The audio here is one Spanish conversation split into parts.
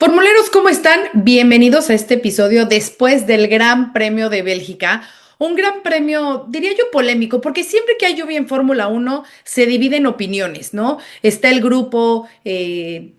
Formuleros, ¿cómo están? Bienvenidos a este episodio después del Gran Premio de Bélgica. Un gran premio, diría yo, polémico, porque siempre que hay lluvia en Fórmula Uno se dividen opiniones, ¿no? Está el grupo,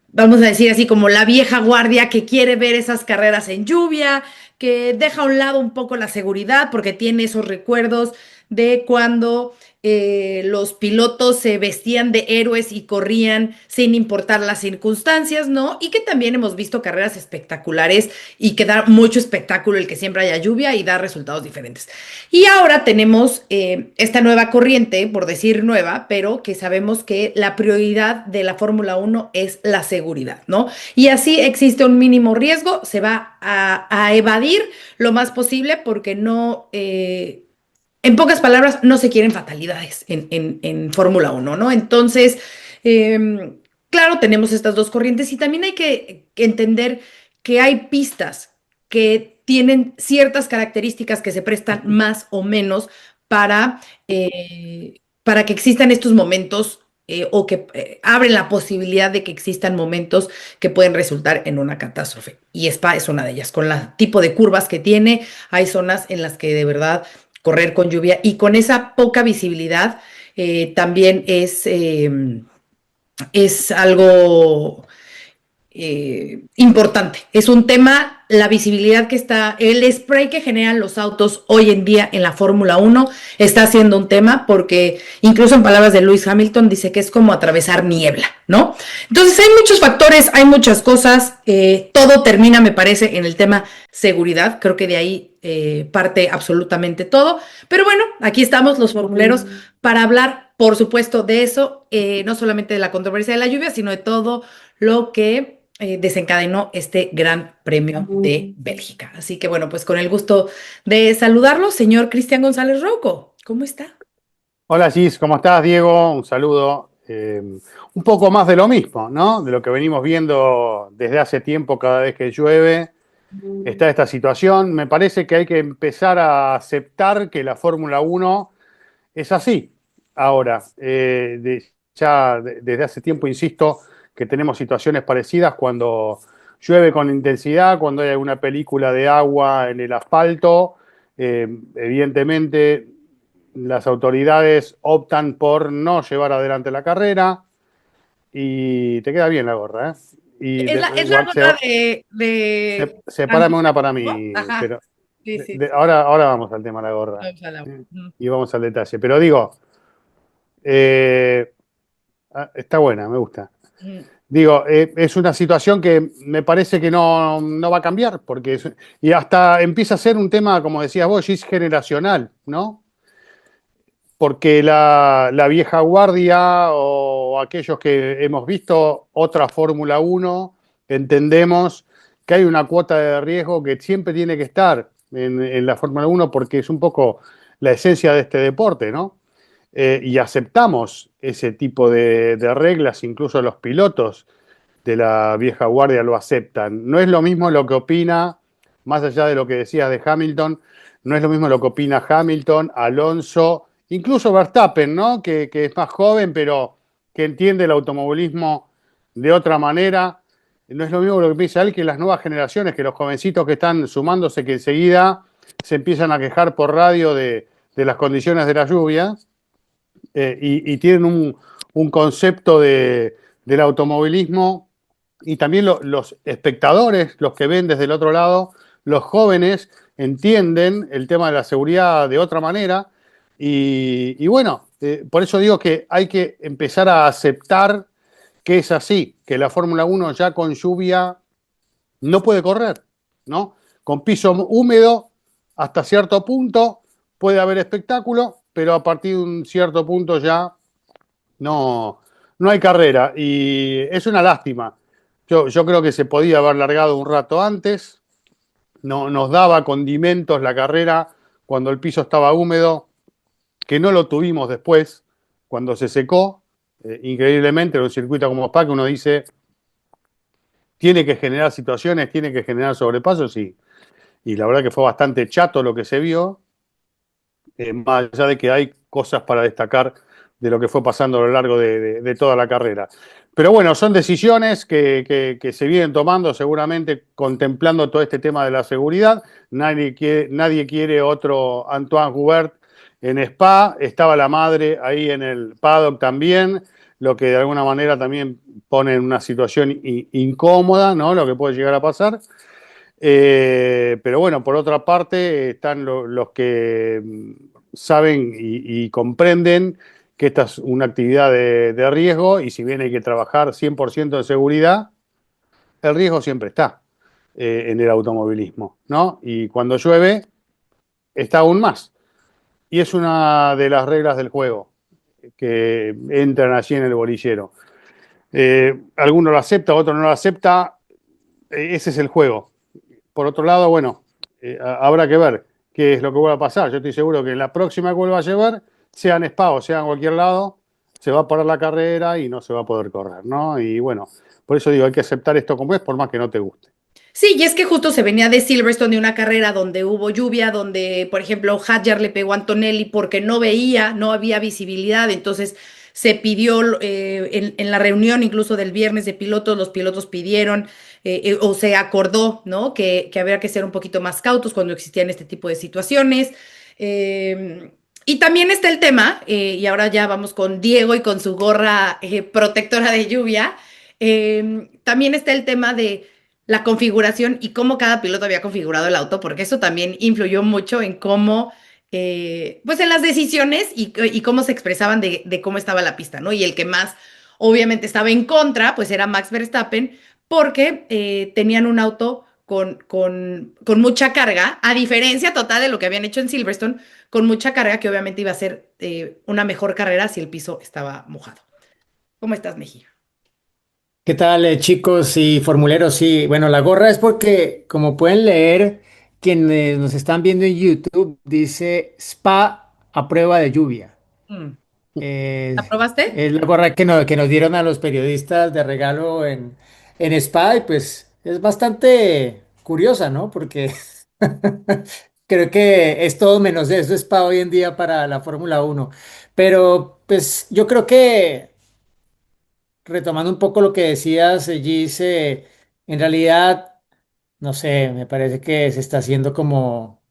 vamos a decir así, como la vieja guardia que quiere ver esas carreras en lluvia, que deja a un lado un poco la seguridad porque tiene esos recuerdos de cuando los pilotos se vestían de héroes y corrían sin importar las circunstancias, ¿no? Y que también hemos visto carreras espectaculares y que da mucho espectáculo el que siempre haya lluvia y da resultados diferentes. Y ahora tenemos esta nueva corriente, por decir nueva, pero que sabemos que la prioridad de la Fórmula 1 es la seguridad, ¿no? Y así existe un mínimo riesgo, se va a evadir lo más posible porque no... en pocas palabras, no se quieren fatalidades en Fórmula 1, ¿no? Entonces, claro, tenemos estas dos corrientes y también hay que entender que hay pistas que tienen ciertas características que se prestan más o menos para, para que existan estos momentos o que abren la posibilidad de que existan momentos que pueden resultar en una catástrofe. Y Spa es una de ellas. Con el tipo de curvas que tiene, hay zonas en las que de verdad correr con lluvia y con esa poca visibilidad también es algo importante. Es un tema, la visibilidad que está, el spray que generan los autos hoy en día en la Fórmula 1 está siendo un tema porque incluso en palabras de Lewis Hamilton dice que es como atravesar niebla, ¿no? Entonces hay muchos factores, hay muchas cosas, todo termina, me parece, en el tema seguridad, creo que de ahí parte absolutamente todo, pero bueno, aquí estamos los formuleros para hablar, por supuesto, de eso, no solamente de la controversia de la lluvia, sino de todo lo que desencadenó este Gran Premio de Bélgica. Así que bueno, pues con el gusto de saludarlo, señor Cristian González Rouco. ¿Cómo está? Hola Gis, ¿cómo estás, Diego? Un saludo. Un poco más de lo mismo, ¿no? De lo que venimos viendo desde hace tiempo cada vez que llueve. Está esta situación. Me parece que hay que empezar a aceptar que la Fórmula 1 es así. Ahora, desde hace tiempo, insisto, que tenemos situaciones parecidas cuando llueve con intensidad, cuando hay alguna película de agua en el asfalto. Evidentemente, las autoridades optan por no llevar adelante la carrera y te queda bien la gorra, ¿eh? Y Es la gorra sepárame una para ¿no? mí, Ajá, pero sí, sí. ahora vamos al tema de la gorra. Vamos a la- Ujú. Y vamos al detalle. Pero digo, eh, está buena, me gusta. Mm. Digo, es una situación que me parece que no va a cambiar, y hasta empieza a ser un tema, como decías vos, es generacional, ¿no? Porque la vieja guardia o aquellos que hemos visto otra Fórmula 1 entendemos que hay una cuota de riesgo que siempre tiene que estar en la Fórmula 1 porque es un poco la esencia de este deporte, ¿no? Y aceptamos ese tipo de reglas, incluso los pilotos de la vieja guardia lo aceptan. No es lo mismo lo que opina, más allá de lo que decías de Hamilton, no es lo mismo lo que opina Hamilton, Alonso, incluso Verstappen, ¿no? Que es más joven, pero que entiende el automovilismo de otra manera. No es lo mismo lo que piensa él que las nuevas generaciones, que los jovencitos que están sumándose, que enseguida se empiezan a quejar por radio de las condiciones de la lluvia y tienen un concepto del automovilismo y también los espectadores, los que ven desde el otro lado, los jóvenes entienden el tema de la seguridad de otra manera y bueno, por eso digo que hay que empezar a aceptar que es así, que la Fórmula 1 ya con lluvia no puede correr, ¿no? Con piso húmedo hasta cierto punto puede haber espectáculo, pero a partir de un cierto punto ya no hay carrera y es una lástima. Yo creo que se podía haber largado un rato antes, no, nos daba condimentos la carrera cuando el piso estaba húmedo, que no lo tuvimos después, cuando se secó, increíblemente en un circuito como Spa, que uno dice, tiene que generar situaciones, tiene que generar sobrepasos y la verdad que fue bastante chato lo que se vio, más allá de que hay cosas para destacar de lo que fue pasando a lo largo de toda la carrera. Pero bueno, son decisiones que se vienen tomando seguramente contemplando todo este tema de la seguridad. Nadie quiere otro Antoine Hubert en Spa. Estaba la madre ahí en el paddock también, lo que de alguna manera también pone en una situación incómoda, ¿no? Lo que puede llegar a pasar. Pero bueno, por otra parte están los que saben y comprenden que esta es una actividad de riesgo y si bien hay que trabajar 100% de seguridad, el riesgo siempre está en el automovilismo, ¿no? Y cuando llueve está aún más. Y es una de las reglas del juego que entran allí en el bolillero. Alguno lo acepta, otro no lo acepta, ese es el juego. Por otro lado, bueno, habrá que ver qué es lo que va a pasar. Yo estoy seguro que en la próxima que vuelva a llevar, sea en Spa o sea en cualquier lado, se va a parar la carrera y no se va a poder correr, ¿no? Y bueno, por eso digo, hay que aceptar esto como es, por más que no te guste. Sí, y es que justo se venía de Silverstone de una carrera donde hubo lluvia, donde, por ejemplo, Hadjar le pegó a Antonelli porque no veía, no había visibilidad, entonces se pidió en la reunión incluso del viernes de pilotos, los pilotos pidieron o se acordó, ¿no? Que había que ser un poquito más cautos cuando existían este tipo de situaciones. Eh, y también está el tema, y ahora ya vamos con Diego y con su gorra protectora de lluvia. También está el tema de la configuración y cómo cada piloto había configurado el auto, porque eso también influyó mucho en cómo, pues en las decisiones y cómo se expresaban de cómo estaba la pista, ¿no? Y el que más, obviamente, estaba en contra, pues era Max Verstappen, porque tenían un auto con mucha carga, a diferencia total de lo que habían hecho en Silverstone, con mucha carga que obviamente iba a ser una mejor carrera si el piso estaba mojado. ¿Cómo estás, Mejía? ¿Qué tal, chicos y formuleros? Sí, bueno, la gorra es porque, como pueden leer, quienes nos están viendo en YouTube, dice Spa a prueba de lluvia. Mm. ¿La Eh, probaste? es la gorra que nos dieron a los periodistas de regalo en Spa y pues es bastante curiosa, ¿no? Porque creo que es todo menos eso, Spa hoy en día para la Fórmula Uno. Pero pues yo creo que retomando un poco lo que decías, Gis, en realidad, no sé, me parece que se está haciendo como,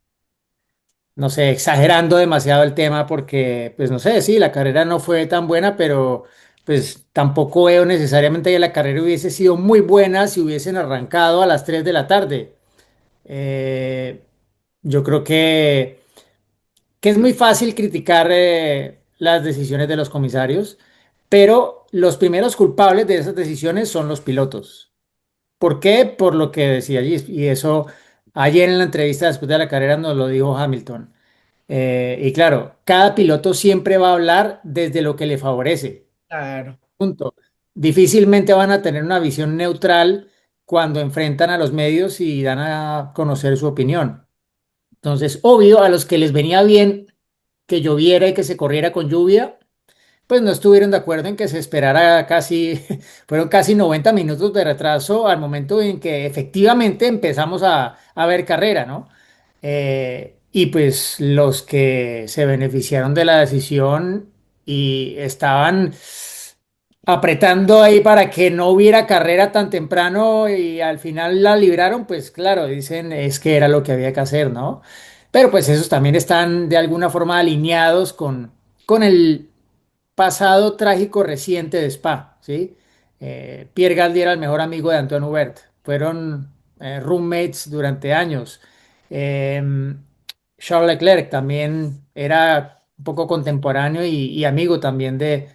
no sé, exagerando demasiado el tema porque, pues no sé, sí, la carrera no fue tan buena, pero pues tampoco veo necesariamente que la carrera hubiese sido muy buena si hubiesen arrancado a las 3 de la tarde. Eh, yo creo que es muy fácil criticar las decisiones de los comisarios, pero los primeros culpables de esas decisiones son los pilotos. ¿Por qué? Por lo que decía allí. Y eso ayer en la entrevista después de la carrera nos lo dijo Hamilton. Y claro, cada piloto siempre va a hablar desde lo que le favorece. Claro. Punto. Difícilmente van a tener una visión neutral cuando enfrentan a los medios y dan a conocer su opinión. Entonces, obvio, a los que les venía bien que lloviera y que se corriera con lluvia, pues no estuvieron de acuerdo en que se esperara casi, fueron casi 90 minutos de retraso al momento en que efectivamente empezamos a ver carrera, ¿no? Y pues los que se beneficiaron de la decisión y estaban apretando ahí para que no hubiera carrera tan temprano y al final la libraron, pues claro, dicen es que era lo que había que hacer, ¿no? Pero pues esos también están de alguna forma alineados con el pasado trágico reciente de Spa, ¿sí? Pierre Gasly era el mejor amigo de Antoine Hubert. Fueron roommates durante años. Eh, Charles Leclerc también era un poco contemporáneo y amigo también de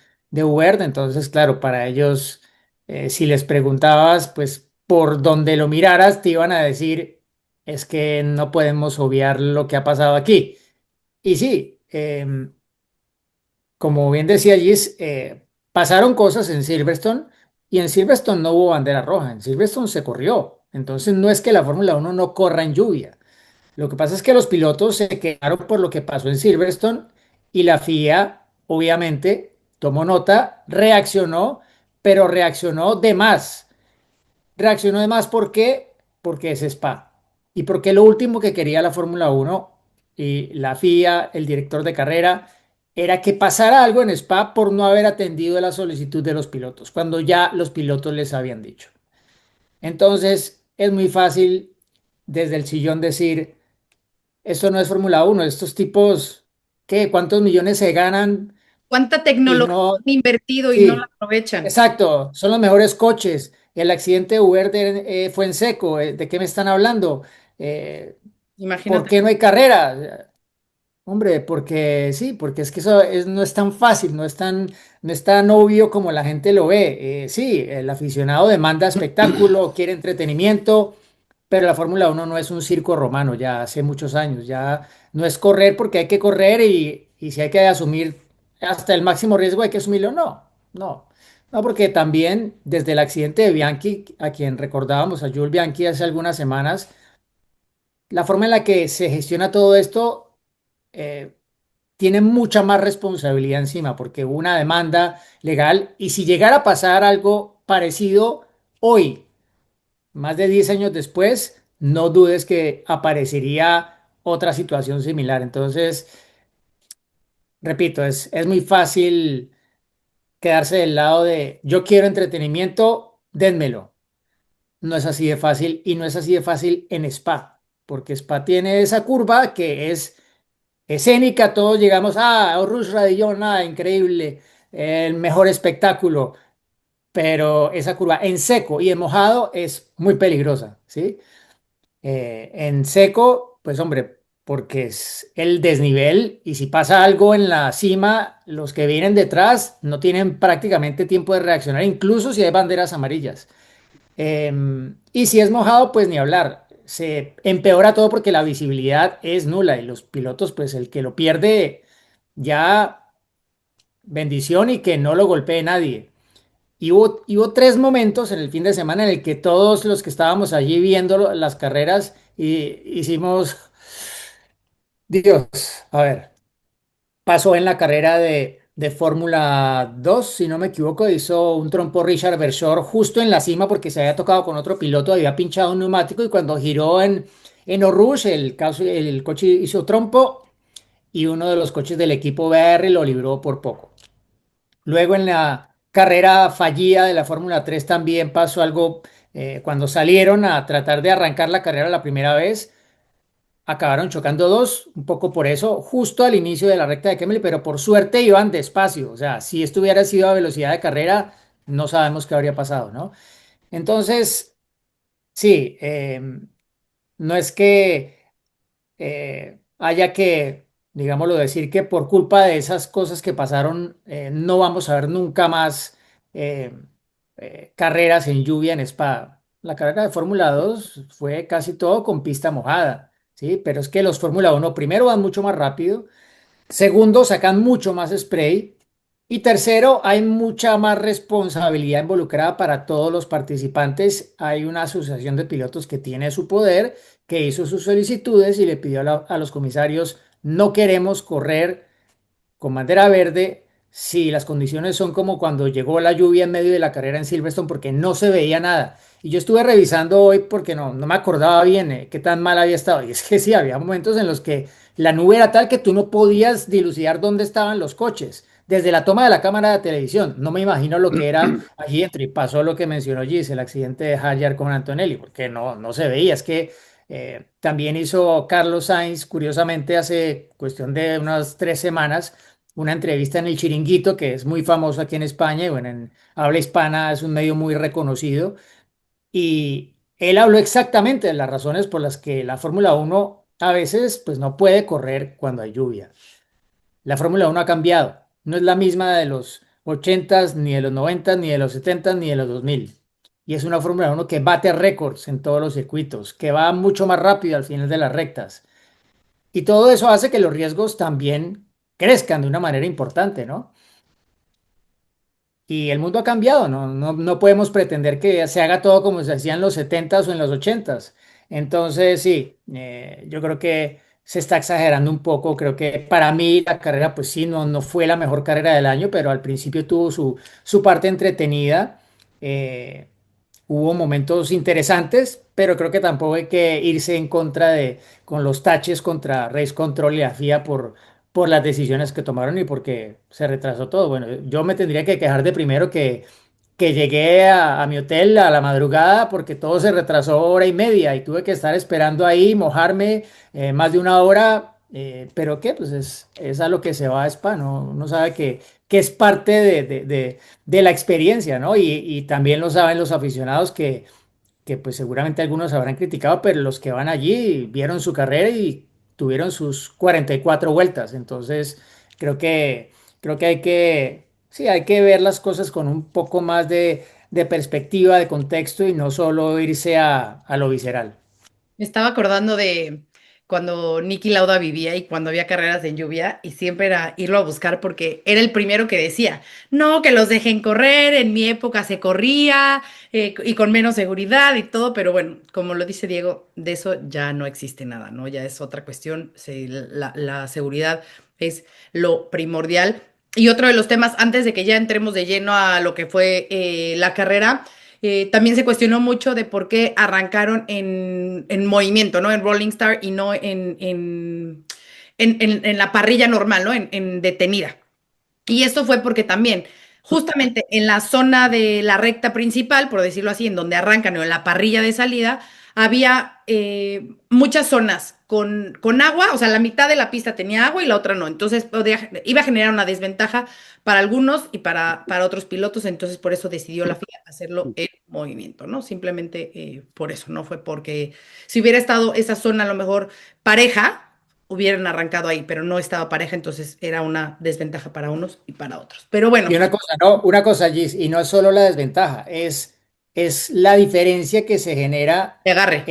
Hubert. Entonces, claro, para ellos, si les preguntabas, pues por donde lo miraras, te iban a decir, es que no podemos obviar lo que ha pasado aquí. Y sí, como bien decía Gis, pasaron cosas en Silverstone y en Silverstone no hubo bandera roja, en Silverstone se corrió. Entonces no es que la Fórmula Uno no corra en lluvia. Lo que pasa es que los pilotos se quedaron por lo que pasó en Silverstone y la FIA obviamente tomó nota, reaccionó, pero reaccionó de más. Reaccionó de más ¿por qué? Porque es Spa. Y porque lo último que quería la Fórmula Uno y la FIA, el director de carrera, era que pasara algo en Spa por no haber atendido la solicitud de los pilotos, cuando ya los pilotos les habían dicho. Entonces, es muy fácil desde el sillón decir, esto no es Fórmula Uno, estos tipos, ¿qué? ¿Cuántos millones se ganan? ¿Cuánta Y tecnología no, han invertido y no la sí, aprovechan? exacto, son los mejores coches. El accidente de Uber fue en seco, ¿de qué me están hablando? Eh, ¿Por Imagínate. qué no hay carrera? Hombre, porque sí, porque es que no es tan fácil, no es tan obvio como la gente lo ve. Sí, el aficionado demanda espectáculo, quiere entretenimiento, pero la Fórmula Uno no es un circo romano, ya hace muchos años, ya no es correr porque hay que correr y si hay que asumir hasta el máximo riesgo hay que asumirlo, no, porque también desde el accidente de Bianchi, a quien recordábamos, a Jules Bianchi hace algunas semanas, la forma en la que se gestiona todo esto eh, tiene mucha más responsabilidad encima porque hubo una demanda legal y si llegara a pasar algo parecido hoy, más de 10 años después, no dudes que aparecería otra situación similar. Entonces, repito, es muy fácil quedarse del lado de yo quiero entretenimiento, dénmelo. No es así de fácil y no es así de fácil en Spa, porque Spa tiene esa curva que es escénica, todos llegamos, Rush Radillon, increíble, el mejor espectáculo, pero esa curva en seco y en mojado es muy peligrosa, ¿sí? En seco, pues hombre, porque es el desnivel y si pasa algo en la cima, los que vienen detrás no tienen prácticamente tiempo de reaccionar, incluso si hay banderas amarillas. Y si es mojado, pues ni hablar. Se empeora todo porque la visibilidad es nula y los pilotos, pues el que lo pierde ya bendición y que no lo golpee nadie. Y hubo tres momentos en el fin de semana en el que todos los que estábamos allí viendo las carreras hicimos, Dios, a ver, pasó en la carrera de Fórmula 2 si no me equivoco, hizo un trompo Richard Verschoor justo en la cima porque se había tocado con otro piloto, había pinchado un neumático y cuando giró en Eau Rouge, el coche hizo trompo y uno de los coches del equipo BR lo libró por poco. Luego en la carrera fallida de la Fórmula 3 también pasó algo, cuando salieron a tratar de arrancar la carrera la primera vez, acabaron chocando dos, un poco por eso, justo al inicio de la recta de Kemmel, pero por suerte iban despacio, o sea, si esto hubiera sido a velocidad de carrera, no sabemos qué habría pasado, ¿no? Entonces, sí, no es que haya que, digámoslo, decir que por culpa de esas cosas que pasaron, no vamos a ver nunca más eh, carreras en lluvia en Spa. La carrera de Fórmula 2 fue casi todo con pista mojada, ¿sí? Pero es que los Fórmula 1 primero van mucho más rápido. Segundo, sacan mucho más spray. Y tercero, hay mucha más responsabilidad involucrada para todos los participantes. Hay una asociación de pilotos que tiene su poder, que hizo sus solicitudes y le pidió a los comisarios, no queremos correr con bandera verde si las condiciones son como cuando llegó la lluvia en medio de la carrera en Silverstone porque no se veía nada. Y yo estuve revisando hoy porque no me acordaba bien qué tan mal había estado. Y es que sí, había momentos en los que la nube era tal que tú no podías dilucidar dónde estaban los coches. Desde la toma de la cámara de televisión, no me imagino lo que era allí dentro. Y pasó lo que mencionó Gis, el accidente de Hadjar con Antonelli, porque no se veía. Es que también hizo Carlos Sainz, curiosamente, hace cuestión de unas 3 semanas una entrevista en El Chiringuito, que es muy famoso aquí en España, y bueno, en habla hispana es un medio muy reconocido, y él habló exactamente de las razones por las que la Fórmula Uno a veces pues no puede correr cuando hay lluvia. La Fórmula Uno ha cambiado, no es la misma de los 80s, ni de los 90s, ni de los 70s, ni de los 2000. Y es una Fórmula Uno que bate récords en todos los circuitos, que va mucho más rápido al final de las rectas. Y todo eso hace que los riesgos también crezcan de una manera importante, ¿no? Y el mundo ha cambiado, no podemos pretender que se haga todo como se hacía en los 70s o en los 80s. Entonces, sí, yo creo que se está exagerando un poco. Creo que para mí la carrera, pues sí, no fue la mejor carrera del año, pero al principio tuvo su parte entretenida. Eh, Hubo momentos interesantes, pero creo que tampoco hay que irse en contra con los taches contra Race Control y la FIA por las decisiones que tomaron y porque se retrasó todo. Bueno, yo me tendría que quejar de primero que llegué a mi hotel a la madrugada porque todo se retrasó hora y media y tuve que estar esperando ahí, mojarme más de una hora. Pero qué, pues es a lo que se va a Spa, ¿no? Uno sabe que es parte de la experiencia, ¿no? Y también lo saben los aficionados que pues seguramente algunos habrán criticado, pero los que van allí vieron su carrera y tuvieron sus 44 vueltas. Entonces, creo que, creo que sí, hay que ver las cosas con un poco más de perspectiva, de contexto y no solo irse a lo visceral. Me estaba acordando de cuando Niki Lauda vivía y cuando había carreras en lluvia y siempre era irlo a buscar porque era el primero que decía, no, que los dejen correr, en mi época se corría y con menos seguridad y todo, pero bueno, como lo dice Diego, de eso ya no existe nada, ¿no? Ya es otra cuestión, la seguridad es lo primordial. Y otro de los temas, antes de que ya entremos de lleno a lo que fue la carrera, también se cuestionó mucho de por qué arrancaron en movimiento, ¿no? En Rolling Star y no en la parrilla normal, ¿no? En detenida. Y esto fue porque también, justamente en la zona de la recta principal, por decirlo así, en donde arrancan o en la parrilla de salida, había muchas zonas con agua, o sea, la mitad de la pista tenía agua y la otra no. Entonces iba a generar una desventaja para algunos y para otros pilotos. Entonces, por eso decidió la FIA hacerlo en movimiento, ¿no? Simplemente por eso, no fue porque si hubiera estado esa zona a lo mejor pareja hubieran arrancado ahí, pero no estaba pareja, entonces era una desventaja para unos y para otros. Pero bueno, Y una cosa, no, una cosa, Gis, y no es solo la desventaja, es la diferencia que se genera te agarre.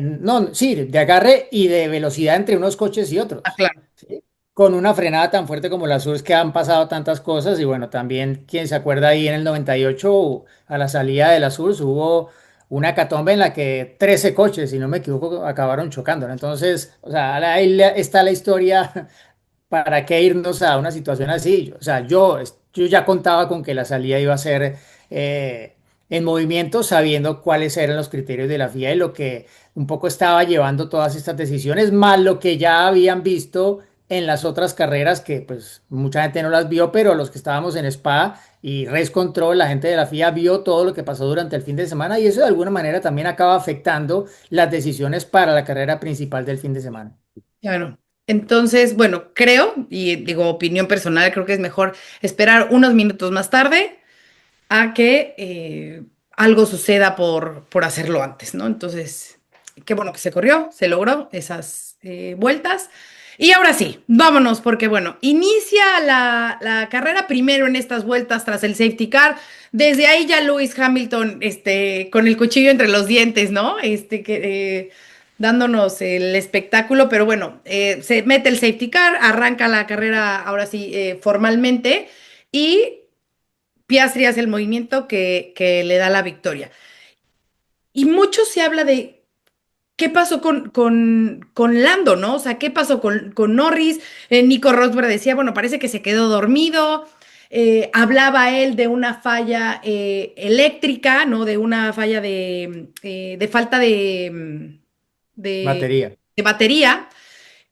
no, sí, de agarre y de velocidad entre unos coches y Ah, otros. claro. ¿Sí? Con una frenada tan fuerte como la Sur, que han pasado tantas cosas, y bueno, también, quien se acuerda ahí en el 98 a la salida de la Sur, hubo una hecatombe en la que 13 coches, si no me equivoco, acabaron chocando, ¿no? Entonces, o sea, ahí está la historia. ¿Para qué irnos a una situación así? O sea, yo ya contaba con que la salida iba a ser eh, en movimiento, sabiendo cuáles eran los criterios de la FIA y lo que un poco estaba llevando todas estas decisiones, más lo que ya habían visto en las otras carreras que pues mucha gente no las vio, pero los que estábamos en Spa y Race Control, la gente de la FIA vio todo lo que pasó durante el fin de semana y eso de alguna manera también acaba afectando las decisiones para la carrera principal del fin de semana. Claro. Entonces, bueno, creo, y digo opinión personal, creo que es mejor esperar unos minutos más tarde a que algo suceda por hacerlo antes, ¿no? Entonces, qué bueno que se corrió, se logró esas vueltas. Y ahora sí, vámonos, porque bueno, inicia la carrera primero en estas vueltas tras el safety car. Desde ahí ya Lewis Hamilton, con el cuchillo entre los dientes, ¿no? Dándonos el espectáculo, pero bueno, se mete el safety car, arranca la carrera ahora sí formalmente y Piastri hace el movimiento que le da la victoria. Y mucho se habla de qué pasó con Lando, ¿no? O sea, qué pasó con Norris. Nico Rosberg decía, bueno, parece que se quedó dormido. Hablaba él de una falla eléctrica, ¿no? De una falla de falta de, Batería. de batería,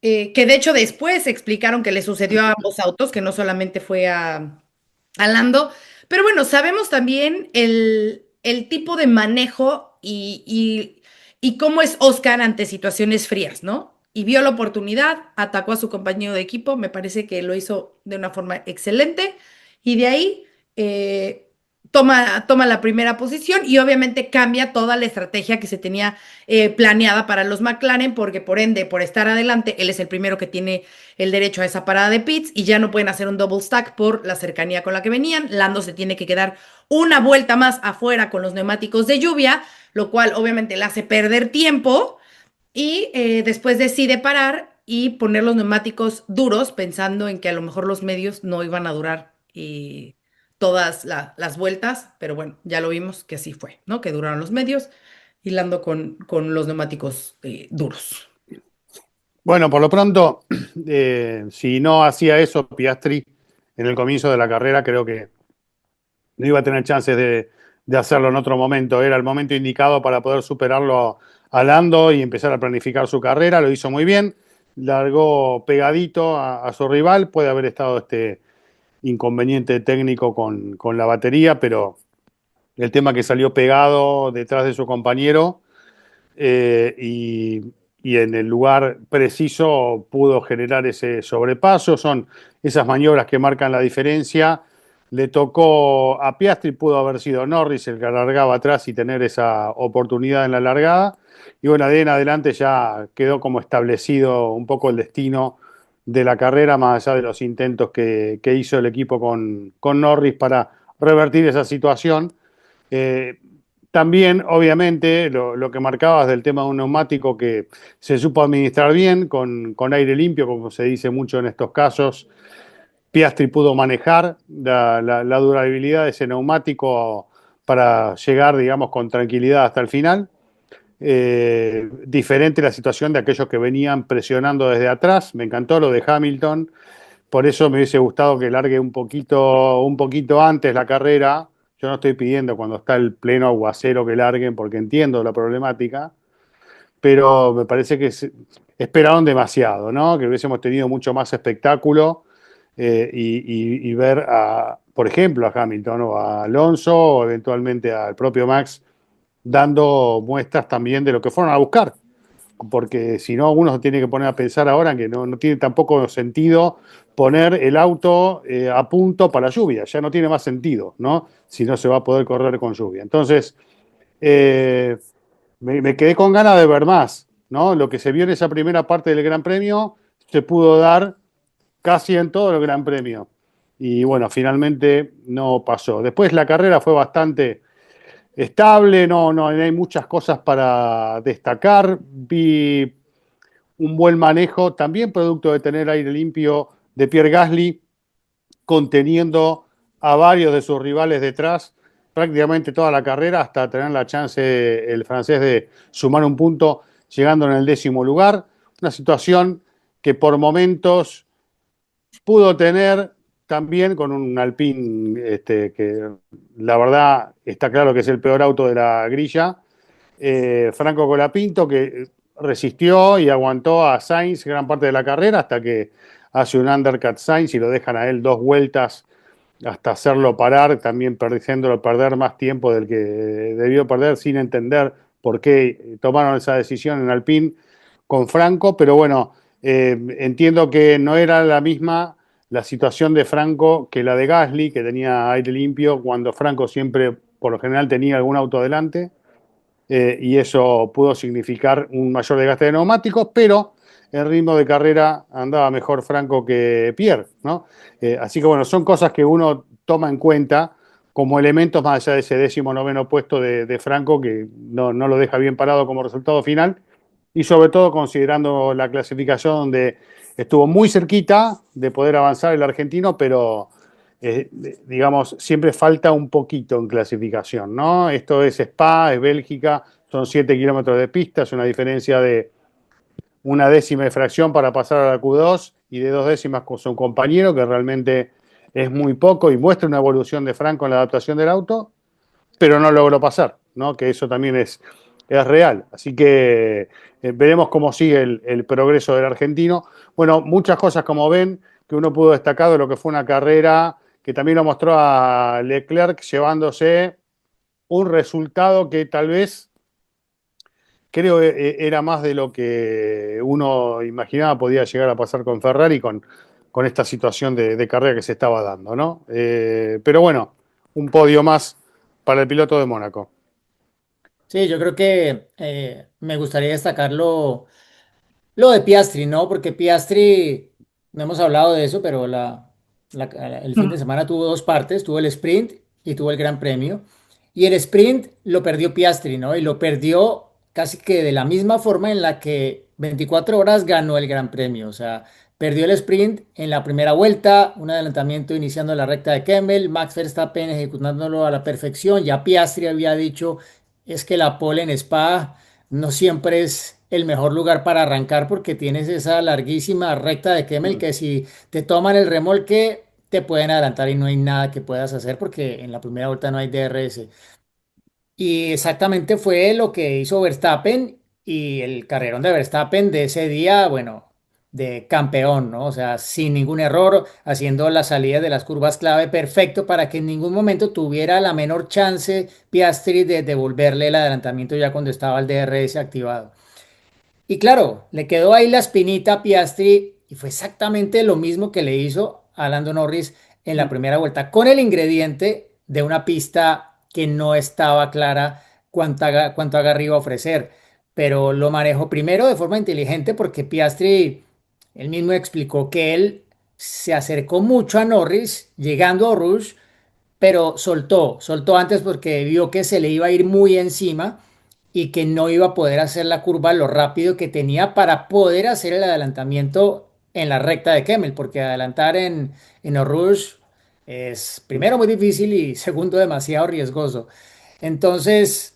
que de hecho después explicaron que le sucedió a ambos autos, que no solamente fue a Lando. Pero bueno, sabemos también el tipo de manejo y cómo es Oscar ante situaciones frías, ¿no? Y vio la oportunidad, atacó a su compañero de equipo, me parece que lo hizo de una forma excelente y de ahí toma la primera posición y obviamente cambia toda la estrategia que se tenía planeada para los McLaren porque por ende, por estar adelante, él es el primero que tiene el derecho a esa parada de pits y ya no pueden hacer un double stack por la cercanía con la que venían. Lando se tiene que quedar una vuelta más afuera con los neumáticos de lluvia, lo cual obviamente le hace perder tiempo y después decide parar y poner los neumáticos duros pensando en que a lo mejor los medios no iban a durar todas las vueltas, pero bueno, ya lo vimos que así fue, ¿no? Que duraron los medios y Lando con los neumáticos duros. Bueno, por lo pronto, si no hacía eso Piastri en el comienzo de la carrera, creo que no iba a tener chances de hacerlo en otro momento. Era el momento indicado para poder superarlo a Lando y empezar a planificar su carrera. Lo hizo muy bien. largó pegadito a su rival, puede haber estado este inconveniente técnico con la batería, pero el tema que salió pegado detrás de su compañero y en el lugar preciso pudo generar ese sobrepaso. Son esas maniobras que marcan la diferencia. Le tocó a Piastri, pudo haber sido Norris el que alargaba atrás y tener esa oportunidad en la largada. Y bueno, de ahí en adelante ya quedó como establecido un poco el destino de la carrera, más allá de los intentos que hizo el equipo con Norris para revertir esa situación. Eh, También, obviamente, lo que marcabas del tema de un neumático que se supo administrar bien, con aire limpio, como se dice mucho en estos casos. Piastri pudo manejar la durabilidad de ese neumático para llegar, digamos, con tranquilidad hasta el final. Diferente la situación de aquellos que venían presionando desde atrás. Me encantó lo de Hamilton, por eso me hubiese gustado que largue un poquito antes la carrera. Yo no estoy pidiendo cuando está el pleno aguacero que larguen, porque entiendo la problemática, pero me parece que esperaron demasiado, ¿no? Que hubiésemos tenido mucho más espectáculo y ver, por ejemplo, a Hamilton o a Alonso o eventualmente al propio Max dando muestras también de lo que fueron a buscar, porque si no, uno se tiene que poner a pensar ahora que no tiene tampoco sentido poner el auto a punto para lluvia, ya no tiene más sentido, ¿no? Si no se va a poder correr con lluvia. Entonces, eh, me quedé con ganas de ver más, ¿no? Lo que se vio en esa primera parte del Gran Premio se pudo dar casi en todo el Gran Premio. Y bueno, finalmente no pasó. Después la carrera fue bastante estable, no hay muchas cosas para destacar. Vi un buen manejo, también producto de tener aire limpio de Pierre Gasly, conteniendo a varios de sus rivales detrás prácticamente toda la carrera hasta tener la chance el francés de sumar un punto llegando en el 10º lugar. Una situación que por momentos pudo tener también con un Alpine que la verdad está claro que es el peor auto de la grilla. Franco Colapinto que resistió y aguantó a Sainz gran parte de la carrera hasta que hace un undercut Sainz y lo dejan a él 2 vueltas hasta hacerlo parar, también haciéndolo perder más tiempo del que debió perder sin entender por qué tomaron esa decisión en Alpine con Franco, pero bueno, entiendo que no era la misma la situación de Franco que la de Gasly, que tenía aire limpio, cuando Franco siempre, por lo general, tenía algún auto delante y eso pudo significar un mayor desgaste de neumáticos, pero el ritmo de carrera andaba mejor Franco que Pierre, ¿no? Así que bueno, son cosas que uno toma en cuenta como elementos más allá de ese 19º puesto de Franco, que no lo deja bien parado como resultado final, y sobre todo considerando la clasificación donde estuvo muy cerquita de poder avanzar el argentino, pero digamos, siempre falta un poquito en clasificación, ¿no? Esto es Spa, es Bélgica, son 7 kilómetros de pista, es una diferencia de una décima de fracción para pasar a la Q2 y de 2 décimas con su compañero, que realmente es muy poco y muestra una evolución de Franco en la adaptación del auto, pero no logró pasar, ¿no? Que eso también es real. Así que veremos cómo sigue el progreso del argentino. Bueno, muchas cosas como ven que uno pudo destacar de lo que fue una carrera que también lo mostró a Leclerc llevándose un resultado que tal vez creo era más de lo que uno imaginaba podía llegar a pasar con Ferrari con esta situación de carrera que se estaba dando, ¿no? Pero bueno, un podio más para el piloto de Mónaco. Sí, yo creo que me gustaría destacar lo de Piastri, ¿no? Porque Piastri, no hemos hablado de eso, pero el fin de semana tuvo dos partes, tuvo el sprint y tuvo el Gran Premio. Y el sprint lo perdió Piastri, ¿no? Y lo perdió casi que de la misma forma en la que 24 horas ganó el Gran Premio. O sea, perdió el sprint en la primera vuelta, un adelantamiento iniciando la recta de Kemmel, Max Verstappen ejecutándolo a la perfección. Ya Piastri había dicho, es que la pole en Spa no siempre es el mejor lugar para arrancar porque tienes esa larguísima recta de Kemmel que si te toman el remolque te pueden adelantar y no hay nada que puedas hacer porque en la primera vuelta no hay DRS. Y exactamente fue lo que hizo Verstappen y el carrerón de Verstappen de ese día, bueno, de campeón, ¿no? O sea, sin ningún error, haciendo la salida de las curvas clave perfecto para que en ningún momento tuviera la menor chance Piastri de devolverle el adelantamiento ya cuando estaba el DRS activado. Y claro, le quedó ahí la espinita a Piastri y fue exactamente lo mismo que le hizo a Lando Norris en la Mm. primera vuelta, con el ingrediente de una pista que no estaba clara cuánto agarre iba a ofrecer. Pero lo manejó primero de forma inteligente porque Piastri, él mismo explicó que él se acercó mucho a Norris llegando a Rouge, pero soltó antes porque vio que se le iba a ir muy encima y que no iba a poder hacer la curva lo rápido que tenía para poder hacer el adelantamiento en la recta de Kemmel, porque adelantar en Eau Rouge es primero muy difícil y segundo demasiado riesgoso. Entonces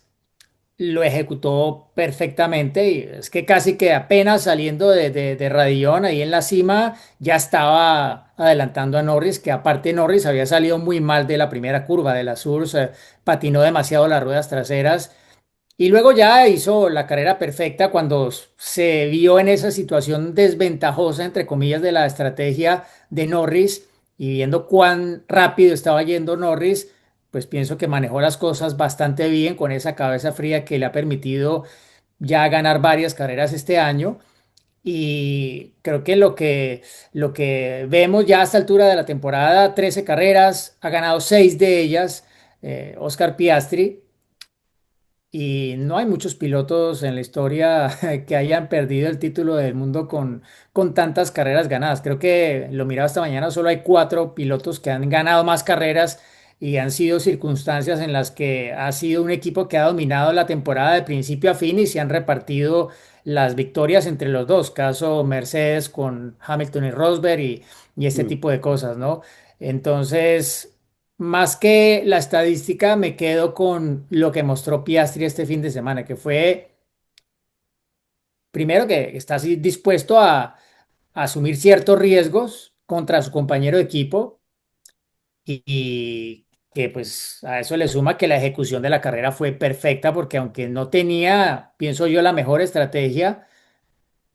lo ejecutó perfectamente y es que casi que apenas saliendo de Radillon ahí en la cima ya estaba adelantando a Norris, que aparte Norris había salido muy mal de la primera curva de la Sur, patinó demasiado las ruedas traseras y luego ya hizo la carrera perfecta cuando se vio en esa situación desventajosa, entre comillas, de la estrategia de Norris y viendo cuán rápido estaba yendo Norris, pues pienso que manejó las cosas bastante bien con esa cabeza fría que le ha permitido ya ganar varias carreras este año. Y creo que lo que vemos ya a esta altura de la temporada, 13 carreras, ha ganado 6 de ellas, Oscar Piastri. Y no hay muchos pilotos en la historia que hayan perdido el título del mundo con tantas carreras ganadas. Creo que lo miraba esta mañana, solo hay 4 pilotos que han ganado más carreras y han sido circunstancias en las que ha sido un equipo que ha dominado la temporada de principio a fin y se han repartido las victorias entre los dos. Caso Mercedes con Hamilton y Rosberg y este Mm. tipo de cosas, ¿no? Entonces... Más que la estadística, me quedo con lo que mostró Piastri este fin de semana, que fue, primero, que está así dispuesto a asumir ciertos riesgos contra su compañero de equipo y que pues a eso le suma que la ejecución de la carrera fue perfecta porque aunque no tenía, pienso yo, la mejor estrategia,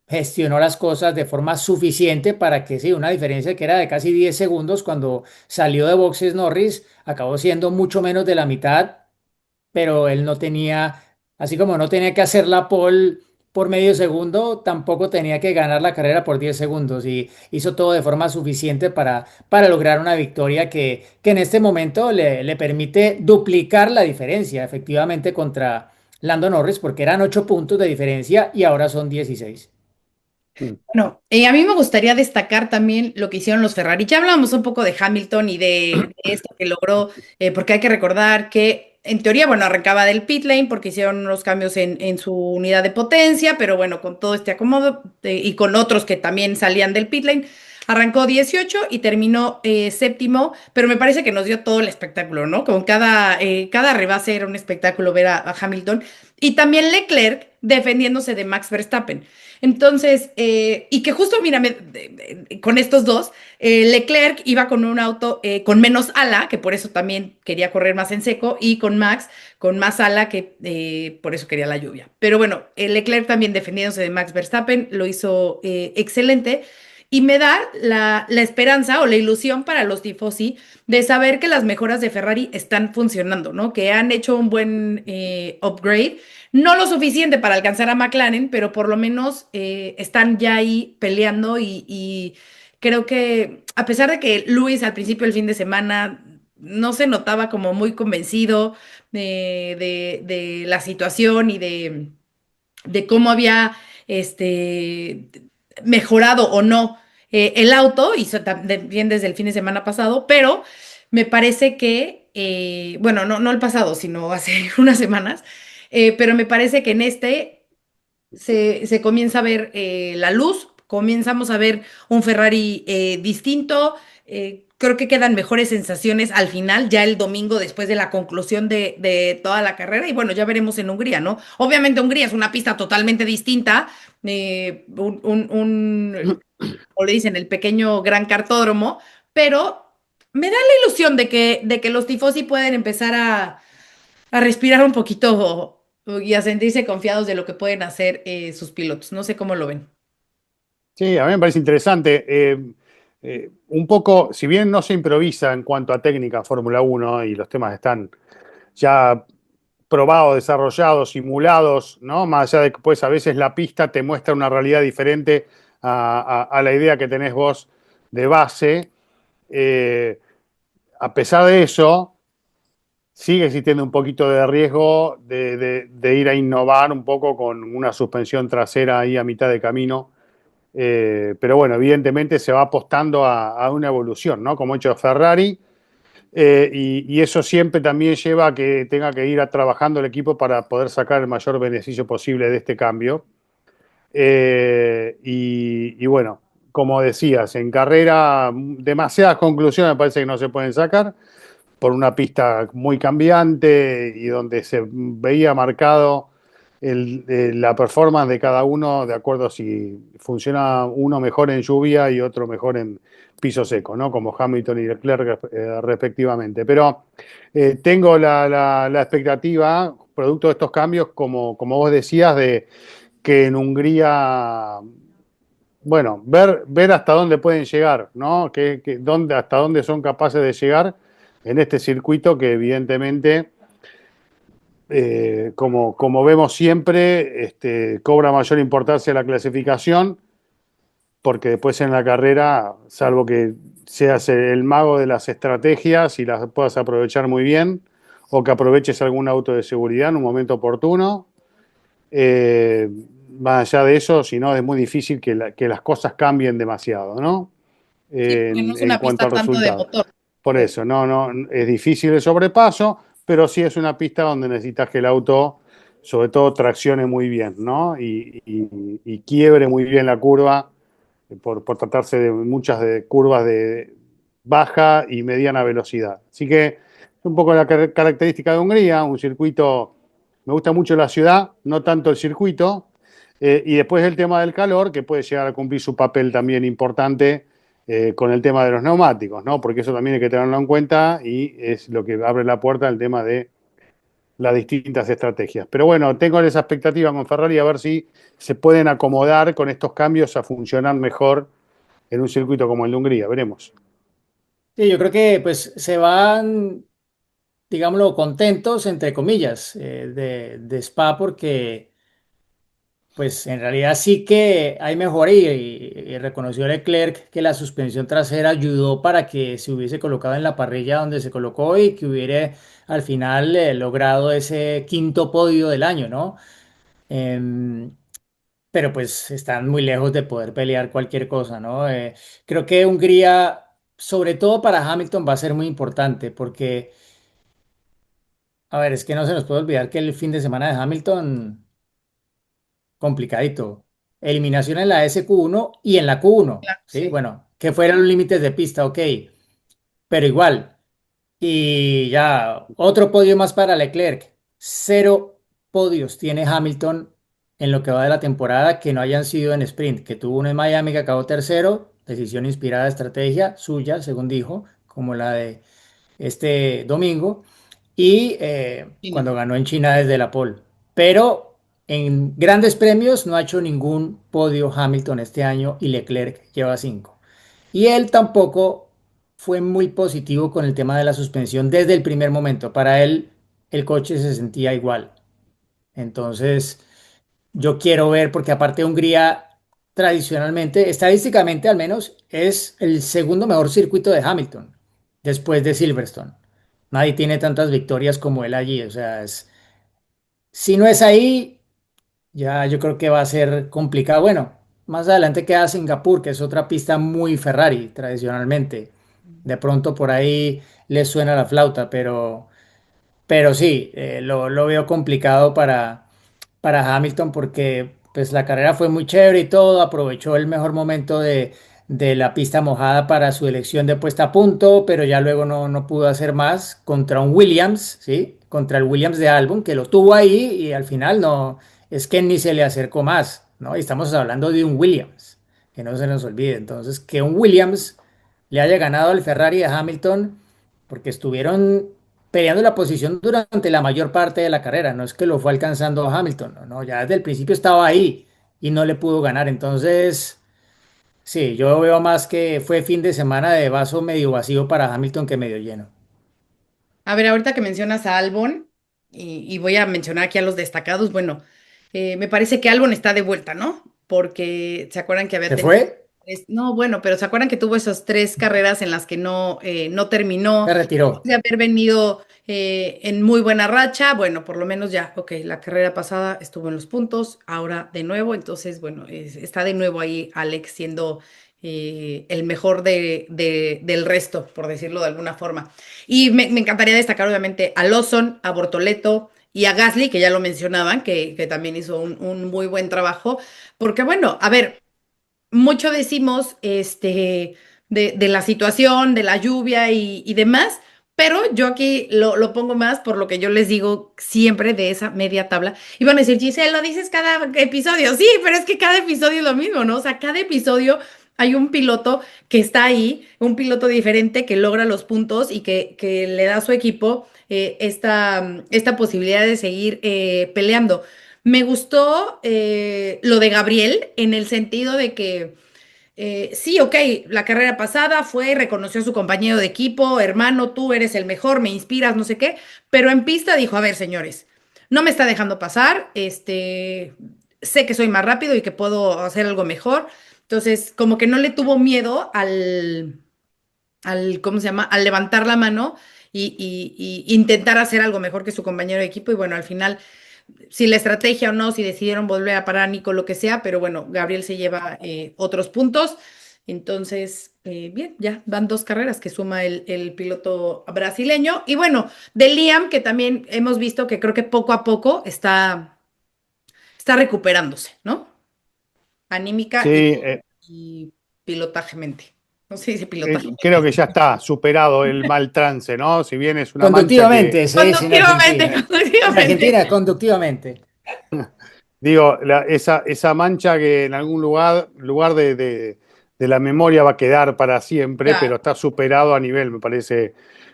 gestionó las cosas de forma suficiente para que sí, una diferencia que era de casi 10 segundos cuando salió de boxes Norris, acabó siendo mucho menos de la mitad, pero él no tenía, así como no tenía que hacer la pole por medio segundo, tampoco tenía que ganar la carrera por 10 segundos y hizo todo de forma suficiente para lograr una victoria que en este momento le permite duplicar la diferencia efectivamente contra Lando Norris, porque eran 8 puntos de diferencia y ahora son 16. Mm. No, a mí me gustaría destacar también lo que hicieron los Ferrari. Ya hablamos un poco de Hamilton y de esto que logró, porque hay que recordar que en teoría, bueno, arrancaba del pit lane porque hicieron unos cambios en su unidad de potencia, pero bueno, con todo este acomodo y con otros que también salían del pit lane, arrancó 18 y terminó séptimo, pero me parece que nos dio todo el espectáculo, ¿no? Con cada rebase era un espectáculo ver a Hamilton y también Leclerc defendiéndose de Max Verstappen. Entonces, y que justo, mira, con estos dos, Leclerc iba con un auto con menos ala, que por eso también quería correr más en seco, y con Max con más ala, que por eso quería la lluvia. Pero bueno, Leclerc también defendiéndose de Max Verstappen, lo hizo excelente. Y me da la esperanza o la ilusión para los tifosi de saber que las mejoras de Ferrari están funcionando, ¿no? Que han hecho un buen upgrade, no lo suficiente para alcanzar a McLaren, pero por lo menos están ya ahí peleando y creo que a pesar de que Luis al principio del fin de semana no se notaba como muy convencido de la situación y de cómo había este, mejorado o no el auto, y también desde el fin de semana pasado, pero me parece que, bueno, no el pasado, sino hace unas semanas, pero me parece que en este se comienza a ver la luz, comenzamos a ver un Ferrari distinto. Creo que quedan mejores sensaciones al final, ya el domingo, después de la conclusión de toda la carrera. Y bueno, ya veremos en Hungría, ¿no? Obviamente Hungría es una pista totalmente distinta, como le dicen, el pequeño gran cartódromo, pero me da la ilusión de que los tifosi pueden empezar a respirar un poquito y a sentirse confiados de lo que pueden hacer sus pilotos. No sé cómo lo ven. Sí, a mí me parece interesante. Un poco, si bien no se improvisa en cuanto a técnica en Fórmula Uno y los temas están ya probados, desarrollados, simulados, ¿no? Más allá de que pues a veces la pista te muestra una realidad diferente a la idea que tenés vos de base. Eh, a pesar de eso, sigue existiendo un poquito de riesgo de ir a innovar un poco con una suspensión trasera ahí a mitad de camino. Pero bueno, evidentemente se va apostando a una evolución, ¿no? Como ha hecho Ferrari, y eso siempre también lleva a que tenga que ir trabajando el equipo para poder sacar el mayor beneficio posible de este cambio. Y bueno, como decías, en carrera demasiadas conclusiones me parece que no se pueden sacar por una pista muy cambiante y donde se veía marcado la performance de cada uno de acuerdo a si funciona uno mejor en lluvia y otro mejor en piso seco, ¿no? Como Hamilton y Leclerc respectivamente. Pero tengo la expectativa, producto de estos cambios, como vos decías, de que en Hungría, bueno, ver hasta dónde pueden llegar, ¿no? Hasta dónde son capaces de llegar en este circuito que evidentemente, como vemos siempre, cobra mayor importancia la clasificación, porque después en la carrera, salvo que seas el mago de las estrategias y las puedas aprovechar muy bien, o que aproveches algún auto de seguridad en un momento oportuno, eh, más allá de eso, si no, es muy difícil que las cosas cambien demasiado, ¿no? Sí, porque no es En una cuanto pista al tanto de resultado. motor. Por eso, no, es difícil el sobrepaso, pero sí es una pista donde necesitas que el auto, sobre todo, traccione muy bien, ¿no? Y quiebre muy bien la curva, por tratarse de muchas de curvas de baja y mediana velocidad. Así que es un poco la característica de Hungría, un circuito, me gusta mucho la ciudad, no tanto el circuito, y después el tema del calor, que puede llegar a cumplir su papel también importante con el tema de los neumáticos, ¿no? Porque eso también hay que tenerlo en cuenta y es lo que abre la puerta al tema de las distintas estrategias. Pero bueno, tengo esa expectativa con Ferrari a ver si se pueden acomodar con estos cambios a funcionar mejor en un circuito como el de Hungría. Veremos. Sí, yo creo que pues se van, digámoslo, contentos, entre comillas, de Spa porque pues en realidad sí que hay mejora y reconoció Leclerc que la suspensión trasera ayudó para que se hubiese colocado en la parrilla donde se colocó y que hubiera al final logrado ese quinto podio del año, ¿no? Em, pero pues están muy lejos de poder pelear cualquier cosa, ¿no? Creo que Hungría, sobre todo para Hamilton, va a ser muy importante porque, a ver, es que no se nos puede olvidar que el fin de semana de Hamilton, complicadito. Eliminación en la SQ1 y en la Q1, Claro, ¿sí? sí. Bueno, que fueran los límites de pista, ok, pero igual. Y ya, otro podio más para Leclerc. Cero podios tiene Hamilton en lo que va de la temporada que no hayan sido en sprint, que tuvo uno en Miami que acabó tercero, decisión inspirada de estrategia suya, según dijo, como la de este domingo, y China. cuando ganó en China desde la pole. Pero en grandes premios no ha hecho ningún podio Hamilton este año y Leclerc lleva cinco. Y él tampoco fue muy positivo con el tema de la suspensión desde el primer momento. Para él el coche se sentía igual. Entonces, yo quiero ver, porque aparte Hungría tradicionalmente, estadísticamente al menos, es el segundo mejor circuito de Hamilton, después de Silverstone. Nadie tiene tantas victorias como él allí. O sea, si no es ahí, ya yo creo que va a ser complicado. Bueno, más adelante queda Singapur, que es otra pista muy Ferrari tradicionalmente. De pronto por ahí les suena la flauta, pero sí, lo veo complicado para Hamilton porque pues la carrera fue muy chévere y todo, aprovechó el mejor momento de la pista mojada para su elección de puesta a punto, pero ya luego no pudo hacer más contra un Williams, ¿sí? Contra el Williams de Albon, que lo tuvo ahí y al final no, es que ni se le acercó más, ¿no? Y estamos hablando de un Williams, que no se nos olvide. Entonces, que un Williams le haya ganado al Ferrari de Hamilton, porque estuvieron peleando la posición durante la mayor parte de la carrera. No es que lo fue alcanzando a Hamilton, no, ya desde el principio estaba ahí y no le pudo ganar. Entonces, Sí, yo veo más que fue fin de semana de vaso medio vacío para Hamilton que medio lleno. A ver, ahorita que mencionas a Albon, y voy a mencionar aquí a los destacados, bueno, me parece que Albon está de vuelta, ¿no? Porque se acuerdan que había ¿Se tenido fue? no, bueno, pero se acuerdan que tuvo esas 3 carreras en las que no terminó, Se retiró. de haber venido en muy buena racha, bueno, por lo menos ya, ok, la carrera pasada estuvo en los puntos, ahora de nuevo, entonces, bueno, está de nuevo ahí Alex siendo el mejor del resto, por decirlo de alguna forma. Y me encantaría destacar, obviamente, a Lawson, a Bortoleto y a Gasly, que ya lo mencionaban, que también hizo un muy buen trabajo, porque bueno, a ver, mucho decimos de la situación, de la lluvia y demás, pero yo aquí lo pongo más por lo que yo les digo siempre de esa media tabla. Y van a decir, Giselle, lo dices cada episodio. Sí, pero es que cada episodio es lo mismo, ¿no? O sea, cada episodio hay un piloto que está ahí, un piloto diferente que logra los puntos y que le da a su equipo esta posibilidad de seguir peleando. Me gustó lo de Gabriel en el sentido de que sí, ok, la carrera pasada fue, reconoció a su compañero de equipo, hermano, tú eres el mejor, me inspiras, no sé qué, pero en pista dijo, a ver, señores, no me está dejando pasar, sé que soy más rápido y que puedo hacer algo mejor, entonces como que no le tuvo miedo ¿cómo se llama? Al levantar la mano y intentar hacer algo mejor que su compañero de equipo y bueno, al final si la estrategia o no, si decidieron volver a parar a Nico, lo que sea, pero bueno, Gabriel se lleva otros puntos. Entonces, bien, ya van 2 carreras que suma el piloto brasileño. Y bueno, de Liam, que también hemos visto que creo que poco a poco está recuperándose, ¿no? Anímica Sí, y pilotajemente. No se dice pilotaje. creo que ya está superado el mal trance, ¿no? Si bien es una mancha que, Conductivamente, se dice en Conductivamente, Argentina. En conductivamente. Argentina, conductivamente. digo, esa mancha que en algún lugar de la memoria va a quedar para siempre, Ya, pero está superado a nivel, me parece,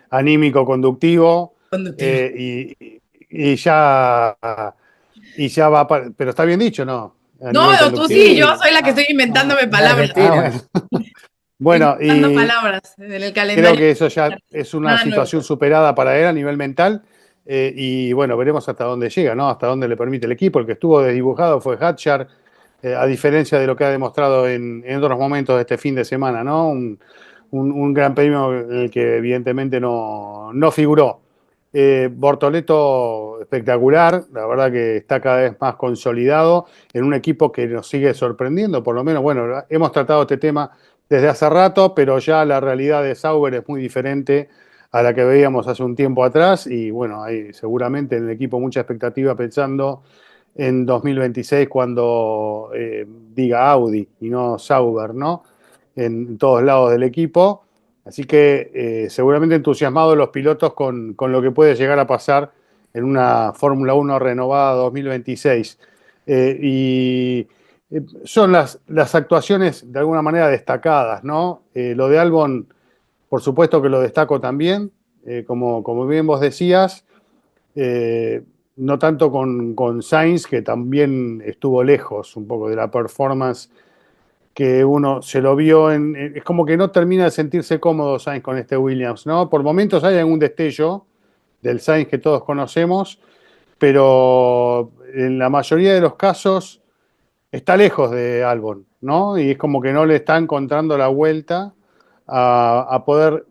anímico, conductivo, conductivo. eh, y, y ya, y ya va, pero está bien dicho, ¿no? A No, nivel o tú sí, yo conductivo. soy la que estoy Ah, ah, inventándome en palabras. Argentina. Bueno. Bueno, Inventando y palabras en el creo calendario. que eso ya es una Nada nuevo. situación superada para él a nivel mental. Y bueno, veremos hasta dónde llega, ¿no? Hasta dónde le permite el equipo. El que estuvo desdibujado fue Hatchar, a diferencia de lo que ha demostrado en otros momentos de este fin de semana, ¿no? Un gran premio en el que evidentemente no figuró. Bortoleto espectacular, la verdad que está cada vez más consolidado en un equipo que nos sigue sorprendiendo, por lo menos, bueno, hemos tratado este tema desde hace rato, pero ya la realidad de Sauber es muy diferente a la que veíamos hace un tiempo atrás y bueno, hay seguramente en el equipo mucha expectativa pensando en 2026 cuando diga Audi y no Sauber, ¿no? En todos lados del equipo. Así que seguramente entusiasmados los pilotos con lo que puede llegar a pasar en una Fórmula Uno renovada 2026. Y son las actuaciones de alguna manera destacadas, ¿no? Lo de Albon, por supuesto que lo destaco también, como bien vos decías, eh, no tanto con Sainz, que también estuvo lejos un poco de la performance que uno se lo vio es como que no termina de sentirse cómodo Sainz con este Williams, ¿no? Por momentos hay algún destello del Sainz que todos conocemos, pero en la mayoría de los casos está lejos de Albon, ¿no? Y es como que no le está encontrando la vuelta a poder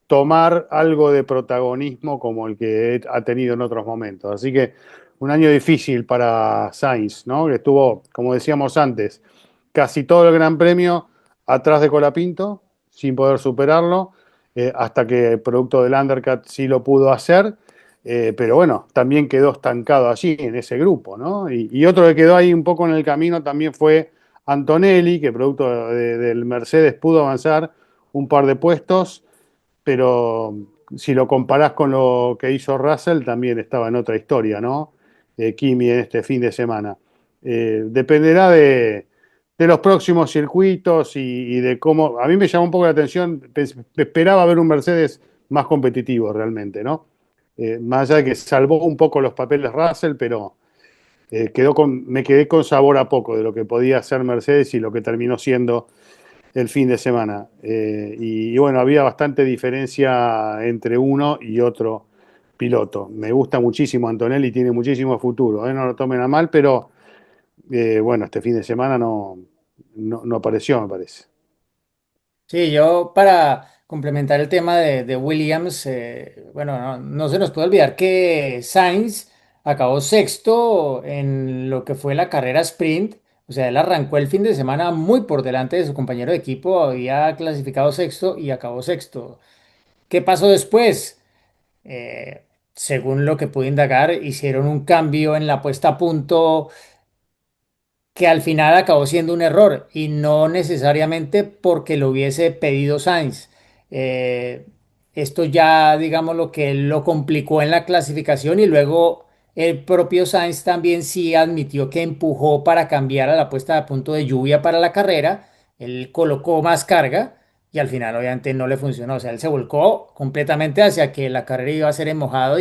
tomar algo de protagonismo como el que ha tenido en otros momentos. Así que un año difícil para Sainz, ¿no? Que estuvo, como decíamos antes, casi todo el Gran Premio atrás de Colapinto, sin poder superarlo, hasta que el producto del undercut sí lo pudo hacer. Pero bueno, también quedó estancado allí en ese grupo, ¿no? Y otro que quedó ahí un poco en el camino también fue Antonelli, que producto del Mercedes pudo avanzar un par de puestos, pero si lo comparás con lo que hizo Russell, también estaba en otra historia, ¿no? Kimi en este fin de semana. Dependerá de los próximos circuitos y de cómo. A mí me llamó un poco la atención, esperaba ver un Mercedes más competitivo realmente, ¿no? Más allá de que salvó un poco los papeles Russell, pero me quedé con sabor a poco de lo que podía ser Mercedes y lo que terminó siendo el fin de semana. Y bueno, había bastante diferencia entre uno y otro piloto. Me gusta muchísimo Antonelli, tiene muchísimo futuro, no lo tomen a mal, pero bueno, este fin de semana no apareció, me parece. Sí, yo para complementar el tema de Williams, bueno, no se nos puede olvidar que Sainz acabó sexto en lo que fue la carrera sprint. O sea, él arrancó el fin de semana muy por delante de su compañero de equipo, había clasificado sexto y acabó sexto. ¿Qué pasó después? Según lo que pude indagar, hicieron un cambio en la puesta a punto que al final acabó siendo un error y no necesariamente porque lo hubiese pedido Sainz. Eh, Esto ya, digamos, lo que lo complicó en la clasificación y luego el propio Sainz también sí admitió que empujó para cambiar a la puesta a punto de lluvia para la carrera. Él colocó más carga y al final obviamente no le funcionó. O sea, él se volcó completamente hacia que la carrera iba a ser en mojado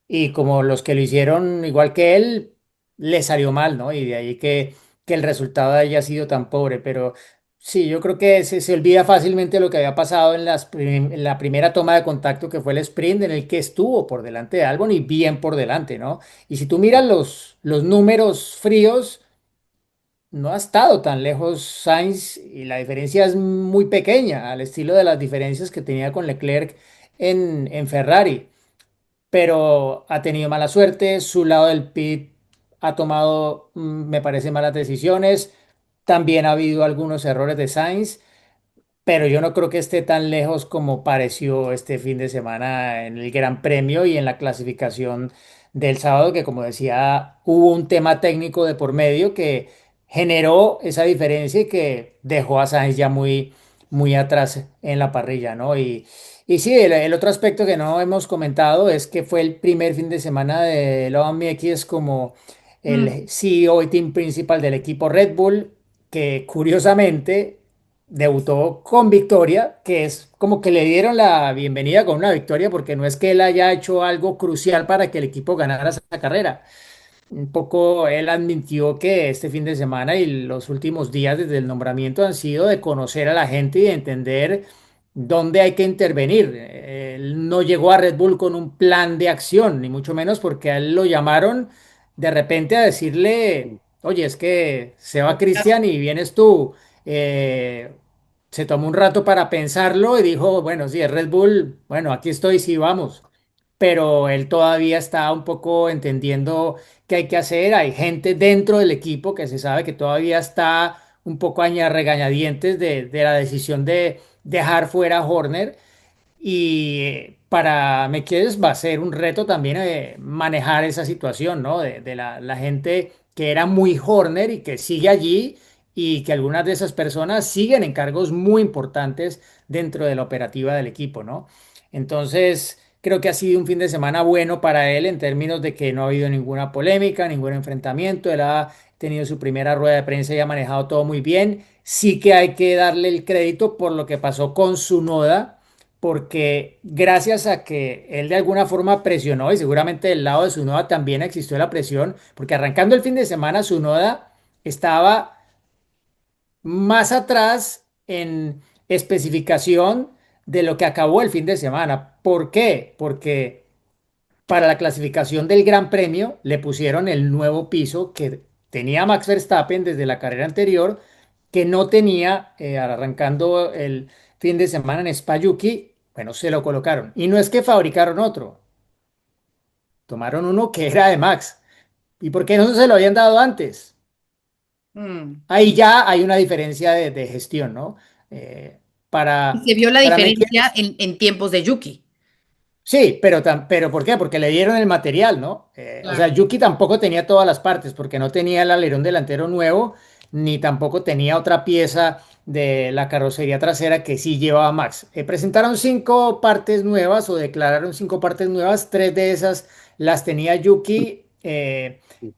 y como los que lo hicieron igual que él, le salió mal, ¿no? Y de ahí que el resultado haya sido tan pobre. Pero sí, yo creo que se olvida fácilmente lo que había pasado en en la primera toma de contacto, que fue el sprint, en el que estuvo por delante de Albon y bien por delante, ¿no? Y si tú miras los números fríos, no ha estado tan lejos Sainz y la diferencia es muy pequeña, al estilo de las diferencias que tenía con Leclerc en Ferrari, pero ha tenido mala suerte, su lado del pit ha tomado, me parece, malas decisiones, también ha habido algunos errores de Sainz, pero yo no creo que esté tan lejos como pareció este fin de semana en el Gran Premio y en la clasificación del sábado, que como decía, hubo un tema técnico de por medio que generó esa diferencia y que dejó a Sainz ya muy atrás en la parrilla, ¿no? Y sí, el otro aspecto que no hemos comentado es que fue el primer fin de semana de Logan X como Mm. el CEO y team principal del equipo Red Bull, que curiosamente debutó con victoria, que es como que le dieron la bienvenida con una victoria, porque no es que él haya hecho algo crucial para que el equipo ganara esa carrera. Un poco él admitió que este fin de semana y los últimos días desde el nombramiento han sido de conocer a la gente y de entender dónde hay que intervenir. Él no llegó a Red Bull con un plan de acción, ni mucho menos porque a él lo llamaron de repente a decirle, oye, es que se va Cristian y vienes tú. Eh, Se tomó un rato para pensarlo y dijo, bueno, sí, es Red Bull, bueno, aquí estoy, sí, vamos, pero él todavía está un poco entendiendo qué hay que hacer. Hay gente dentro del equipo que se sabe que todavía está un poco regañadientes de la decisión de dejar fuera a Horner. Y para Mequedes va a ser un reto también manejar esa situación, ¿no? De la gente que era muy Horner y que sigue allí y que algunas de esas personas siguen en cargos muy importantes dentro de la operativa del equipo, ¿no? Entonces, creo que ha sido un fin de semana bueno para él en términos de que no ha habido ninguna polémica, ningún enfrentamiento. Él ha tenido su primera rueda de prensa y ha manejado todo muy bien. Sí que hay que darle el crédito por lo que pasó con su noda, porque gracias a que él de alguna forma presionó y seguramente del lado de Sunoda también existió la presión, porque arrancando el fin de semana Sunoda estaba más atrás en especificación de lo que acabó el fin de semana. ¿Por qué? Porque para la clasificación del Gran Premio le pusieron el nuevo piso que tenía Max Verstappen desde la carrera anterior, que no tenía arrancando el fin de semana en Spa-Yuki. Bueno, se lo colocaron. Y no es que fabricaron otro, tomaron uno que era de Max. ¿Y por qué no se lo habían dado antes? Mm. Ahí ya hay una diferencia de gestión, ¿no? Eh, Y se para, vio la para diferencia Mequedes. en tiempos de Yuki. Sí, pero ¿por qué? Porque le dieron el material, ¿no? O sea, Claro. Yuki tampoco tenía todas las partes, porque no tenía el alerón delantero nuevo, ni tampoco tenía otra pieza de la carrocería trasera que sí llevaba Max. Presentaron cinco partes nuevas o declararon cinco partes nuevas, tres de esas las tenía Yuki,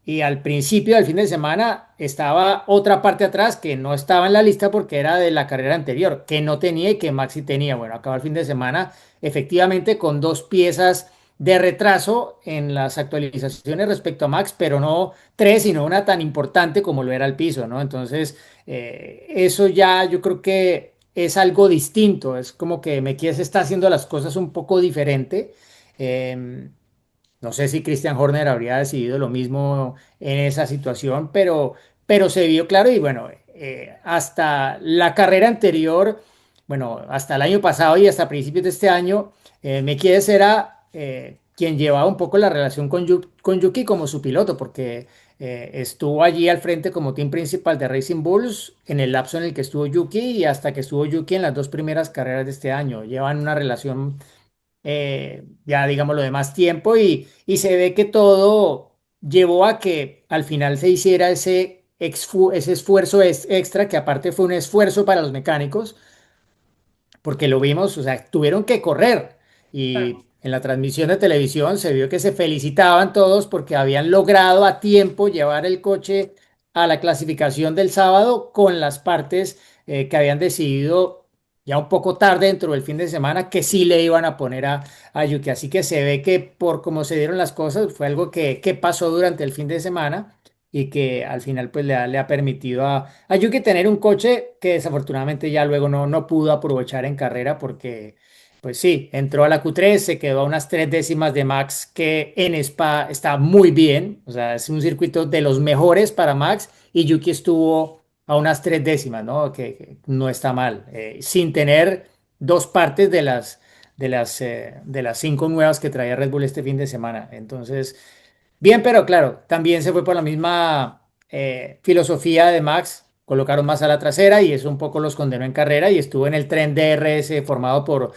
y al principio del fin de semana estaba otra parte atrás que no estaba en la lista porque era de la carrera anterior, que no tenía y que Max sí tenía. Bueno, acaba el fin de semana efectivamente con dos piezas de retraso en las actualizaciones respecto a Max, pero no tres, sino una tan importante como lo era el piso, ¿no? Entonces, eso ya yo creo que es algo distinto, es como que Mekies está haciendo las cosas un poco diferente. Em, no sé si Christian Horner habría decidido lo mismo en esa situación, pero se vio claro y bueno, hasta la carrera anterior, bueno, hasta el año pasado y hasta principios de este año, Mekies era quien llevaba un poco la relación con Yuki como su piloto, porque estuvo allí al frente como team principal de Racing Bulls en el lapso en el que estuvo Yuki y hasta que estuvo Yuki en las dos primeras carreras de este año. Llevan una relación ya digámoslo de más tiempo y se ve que todo llevó a que al final se hiciera ese esfuerzo extra, que aparte fue un esfuerzo para los mecánicos, porque lo vimos, o sea, tuvieron que correr y en la transmisión de televisión se vio que se felicitaban todos porque habían logrado a tiempo llevar el coche a la clasificación del sábado con las partes que habían decidido ya un poco tarde dentro del fin de semana que sí le iban a poner a Yuki. Así que se ve que por cómo se dieron las cosas fue algo que pasó durante el fin de semana y que al final pues le ha permitido a Yuki tener un coche que desafortunadamente ya luego no pudo aprovechar en carrera porque, pues sí, entró a la Q3, se quedó a unas 3 décimas de Max, que en Spa está muy bien, o sea, es un circuito de los mejores para Max y Yuki estuvo a unas 3 décimas, ¿no? Que no está mal, sin tener dos partes de las cinco nuevas que traía Red Bull este fin de semana. Entonces, bien, pero claro, también se fue por la misma filosofía de Max. Colocaron más a la trasera y eso un poco los condenó en carrera y estuvo en el tren DRS formado por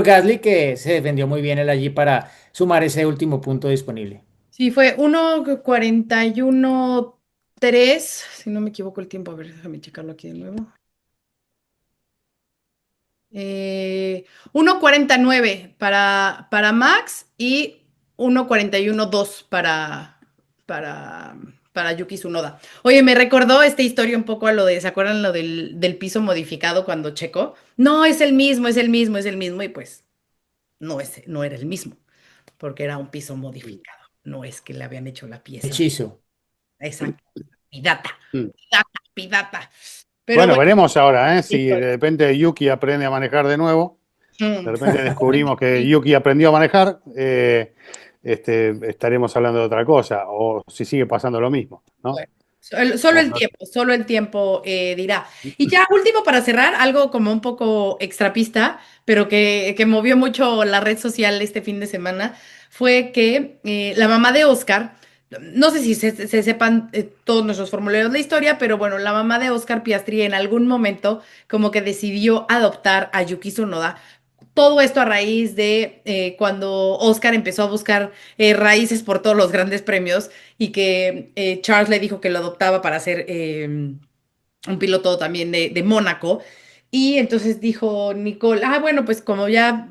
Gasly, que se defendió muy bien él allí para sumar ese último punto disponible. Sí, fue 1:41:3, si no me equivoco el tiempo. A ver, déjame checarlo aquí de nuevo. 1:49 para Max y 1:41:2 para, para Yuki Tsunoda. Oye, me recordó esta historia un poco a lo de, ¿se acuerdan lo del piso modificado cuando checó? No, es el mismo, es el mismo, es el mismo, y pues no era el mismo, porque era un piso modificado, no es que le habían hecho la pieza. Hechizo. Exacto, pidata, Mm. pidata, pidata. Pero Bueno, bueno, veremos ahora, si listo. de repente Yuki aprende a manejar de nuevo. De Mm. repente descubrimos que Yuki aprendió a manejar, estaremos hablando de otra cosa, o si sigue pasando lo mismo, ¿no? Bueno, solo O el no- tiempo, solo el tiempo dirá. Y ya último para cerrar, algo como un poco extrapista, pero que movió mucho la red social este fin de semana, fue que la mamá de Oscar, no sé si se sepan todos nuestros formularios de la historia, pero bueno, la mamá de Oscar Piastri en algún momento como que decidió adoptar a Yuki Tsunoda. Todo esto a raíz de cuando Oscar empezó a buscar raíces por todos los grandes premios y que Charles le dijo que lo adoptaba para ser un piloto también de Mónaco. Y entonces dijo Nicole, bueno, pues como ya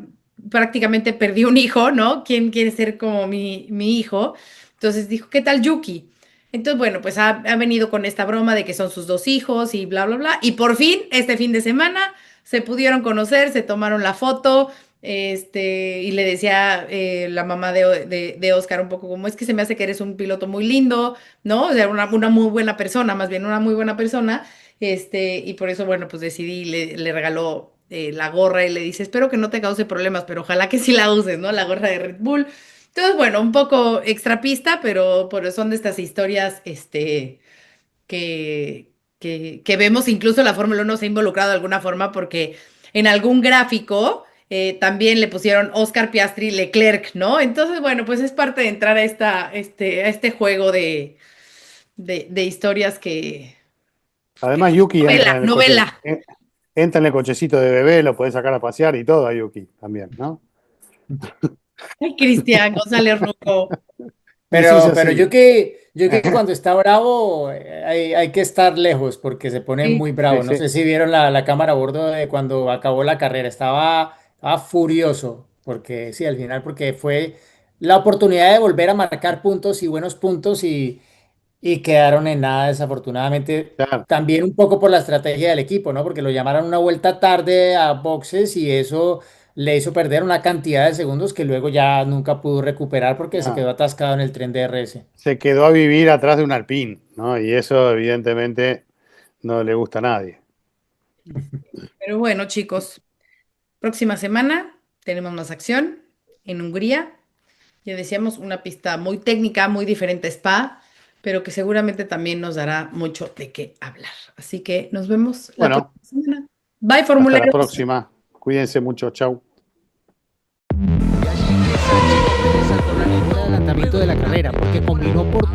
prácticamente perdí un hijo, ¿no? ¿Quién quiere ser como mi hijo? Entonces dijo, ¿qué tal Yuki? Entonces, bueno, pues ha venido con esta broma de que son sus dos hijos y bla, bla, bla. Y por fin, este fin de semana, se pudieron conocer, se tomaron la foto. Y le decía la mamá de Oscar un poco como es que se me hace que eres un piloto muy lindo, ¿no? O sea, una muy buena persona, más bien una muy buena persona. Y por eso, bueno, pues decidí, le regaló la gorra y le dice, espero que no te cause problemas, pero ojalá que sí la uses, ¿no? La gorra de Red Bull. Entonces, bueno, un poco extrapista, pero son de estas historias, que vemos, incluso la Fórmula 1 se ha involucrado de alguna forma porque en algún gráfico también le pusieron Oscar Piastri Leclerc, ¿no? Entonces, bueno, pues es parte de entrar a este juego de historias Además, Yuki novela, entra en el novela. coche, entra en el cochecito de bebé, lo podés sacar a pasear y todo a Yuki también, ¿no? Ay, Cristian González Ruco. Eso es Pero así. yo que cuando está bravo hay que estar lejos porque se pone Sí. muy Sí, bravo. No sí, sé si vieron la cámara a bordo de cuando acabó la carrera. Estaba furioso porque sí, al final porque fue la oportunidad de volver a marcar puntos y buenos puntos y quedaron en nada desafortunadamente. claro. También un poco por la estrategia del equipo, ¿no? Porque lo llamaron una vuelta tarde a boxes y eso le hizo perder una cantidad de segundos que luego ya nunca pudo recuperar porque se Ah, quedó atascado en el tren de DRS. se quedó a vivir atrás de un Alpine, ¿no? Y eso evidentemente no le gusta a nadie. Pero bueno, chicos, próxima semana tenemos más acción en Hungría. Ya decíamos, una pista muy técnica, muy diferente a Spa, pero que seguramente también nos dará mucho de qué hablar. Así que nos vemos la Bueno, próxima semana. Bye, hasta la formuleros. próxima. Cuídense mucho. Chau. Ya Sánchez saltó la línea de adelantamiento de la carrera porque combinó por